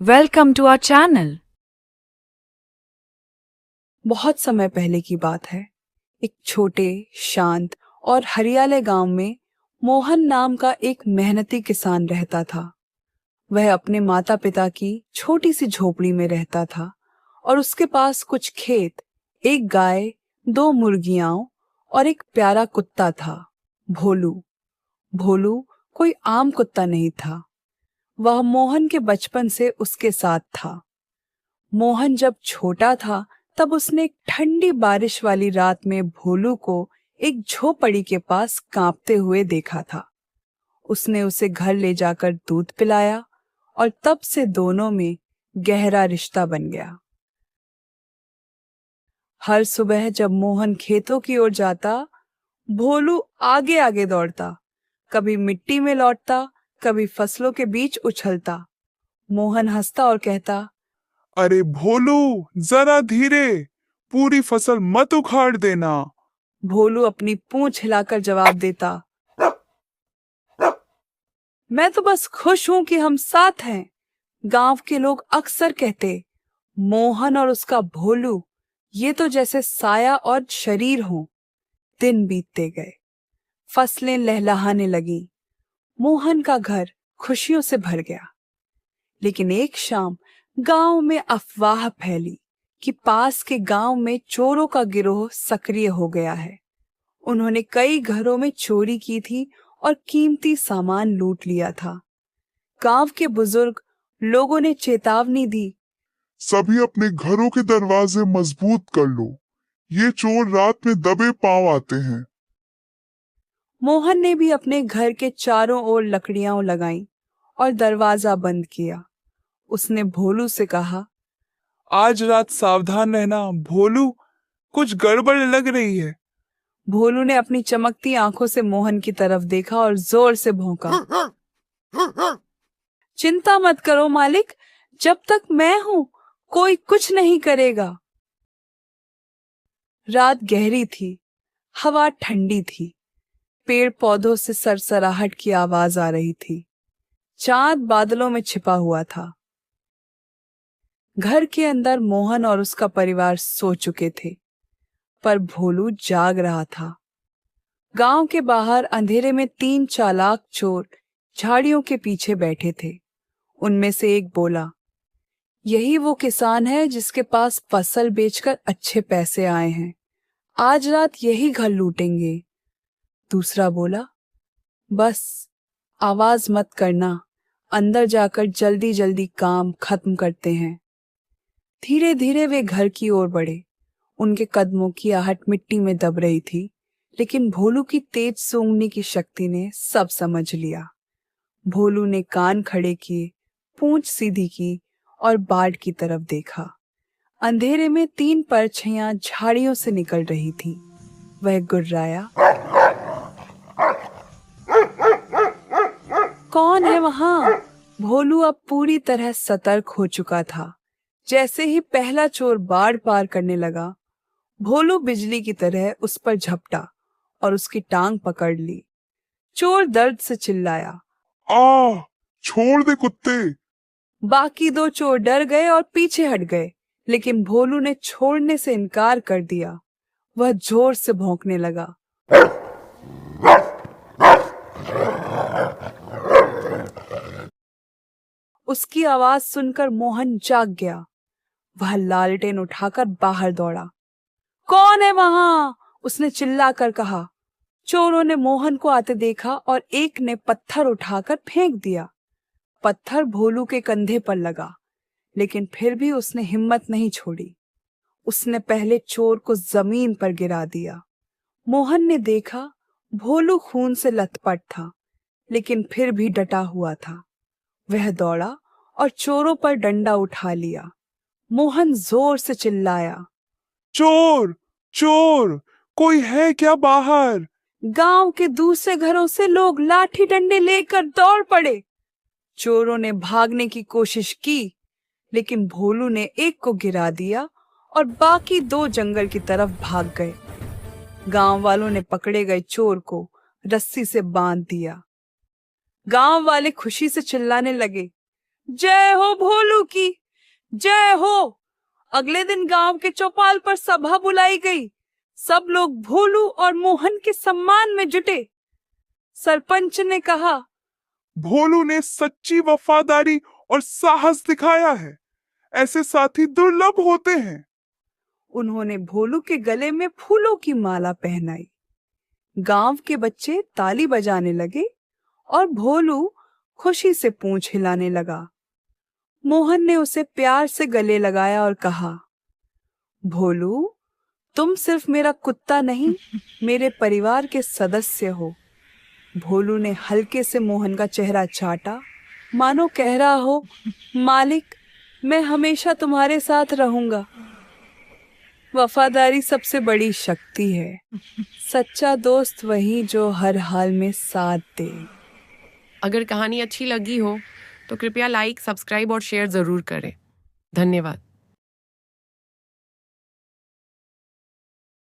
Welcome to our channel. बहुत समय पहले की बात है। एक छोटे, शांत और हरियाले गांव में मोहन नाम का एक मेहनती किसान रहता था। वह अपने माता पिता की छोटी सी झोपड़ी में रहता था और उसके पास कुछ खेत, एक गाय, दो मुर्गियां और एक प्यारा कुत्ता था, भोलू। भोलू कोई आम कुत्ता नहीं था। वह मोहन के बचपन से उसके साथ था। मोहन जब छोटा था तब उसने एक ठंडी बारिश वाली रात में भोलू को एक झोपड़ी के पास कांपते हुए देखा था। उसने उसे घर ले जाकर दूध पिलाया और तब से दोनों में गहरा रिश्ता बन गया। हर सुबह जब मोहन खेतों की ओर जाता, भोलू आगे आगे दौड़ता, कभी मिट्टी में लौटता, कभी फसलों के बीच उछलता। मोहन हंसता और कहता, अरे भोलू, जरा धीरे, पूरी फसल मत उखाड़ देना। भोलू अपनी पूंछ हिलाकर जवाब देता, मैं तो बस खुश हूं कि हम साथ हैं। गांव के लोग अक्सर कहते, मोहन और उसका भोलू ये तो जैसे साया और शरीर हों। दिन बीतते गए, फसलें लहलहाने लगी, मोहन का घर खुशियों से भर गया। लेकिन एक शाम गांव में अफवाह फैली कि पास के गांव में चोरों का गिरोह सक्रिय हो गया है। उन्होंने कई घरों में चोरी की थी और कीमती सामान लूट लिया था। गांव के बुजुर्ग लोगों ने चेतावनी दी, सभी अपने घरों के दरवाजे मजबूत कर लो, ये चोर रात में दबे पांव आते हैं। मोहन ने भी अपने घर के चारों ओर लकड़ियां लगाईं और दरवाजा बंद किया। उसने भोलू से कहा, आज रात सावधान रहना भोलू, कुछ गड़बड़ लग रही है। भोलू ने अपनी चमकती आंखों से मोहन की तरफ देखा और जोर से भौंका, चिंता मत करो मालिक, जब तक मैं हूं कोई कुछ नहीं करेगा। रात गहरी थी, हवा ठंडी थी, पेड़ पौधों से सरसराहट की आवाज आ रही थी। चांद बादलों में छिपा हुआ था। घर के अंदर मोहन और उसका परिवार सो चुके थे, पर भोलू जाग रहा था। गांव के बाहर अंधेरे में 3 चालाक चोर झाड़ियों के पीछे बैठे थे। उनमें से एक बोला, यही वो किसान है जिसके पास फसल बेचकर अच्छे पैसे आए हैं। आज रात यही घर लूटेंगे। दूसरा बोला, बस आवाज मत करना, अंदर जाकर जल्दी जल्दी काम खत्म करते हैं। धीरे धीरे वे घर की ओर बढ़े। उनके कदमों की आहट मिट्टी में दब रही थी, लेकिन भोलू की तेज सूंघने की शक्ति ने सब समझ लिया। भोलू ने कान खड़े किए, पूंछ सीधी की और बाड़ की तरफ देखा। अंधेरे में 3 परछाइयां झाड़ियों से निकल रही थी। वह गुर्राया, कौन है वहां? भोलू अब पूरी तरह सतर्क हो चुका था। जैसे ही पहला चोर बाड़ पार करने लगा, भोलू बिजली की तरह उस पर झपटा और उसकी टांग पकड़ ली। चोर दर्द से चिल्लाया, आ, छोड़ दे कुत्ते। बाकी 2 चोर डर गए और पीछे हट गए, लेकिन भोलू ने छोड़ने से इनकार कर दिया। वह जोर से भौंकने लगा। उसकी आवाज सुनकर मोहन जाग गया। वह लालटेन उठाकर बाहर दौड़ा। कौन है वहां? उसने चिल्लाकर कहा। चोरों ने मोहन को आते देखा और एक ने पत्थर उठाकर फेंक दिया। पत्थर भोलू के कंधे पर लगा, लेकिन फिर भी उसने हिम्मत नहीं छोड़ी। उसने पहले चोर को जमीन पर गिरा दिया। मोहन ने देखा भोलू खून से लथपथ था, लेकिन फिर भी डटा हुआ था। वह दौड़ा और चोरों पर डंडा उठा लिया। मोहन जोर से चिल्लाया, चोर, चोर, कोई है क्या बाहर? गांव के दूसरे घरों से लोग लाठी डंडे लेकर दौड़ पड़े। चोरों ने भागने की कोशिश की, लेकिन भोलू ने एक को गिरा दिया और बाकी 2 जंगल की तरफ भाग गए। गांव वालों ने पकड़े गए चोर को रस्सी से बांध दिया। गांव वाले खुशी से चिल्लाने लगे, जय हो भोलू की। जय हो। अगले दिन गांव के चौपाल पर सभा बुलाई गई। सब लोग भोलू और मोहन के सम्मान में जुटे। सरपंच ने कहा, भोलू ने सच्ची वफादारी और साहस दिखाया है। ऐसे साथी दुर्लभ होते हैं। उन्होंने भोलू के गले में फूलों की माला पहनाई। गांव के बच्चे ताली बजाने लगे और भोलू खुशी से पूंछ हिलाने लगा। मोहन ने उसे प्यार से गले लगाया और कहा, भोलू, तुम सिर्फ मेरा कुत्ता नहीं, मेरे परिवार के सदस्य हो। भोलू ने हल्के से मोहन का चेहरा चाटा, मानो कह रहा हो, मालिक, मैं हमेशा तुम्हारे साथ रहूंगा। वफादारी सबसे बड़ी शक्ति है। सच्चा दोस्त वही जो हर हाल में साथ दे। अगर कहानी अच्छी लगी हो तो कृपया लाइक, सब्सक्राइब और शेयर जरूर करें। धन्यवाद।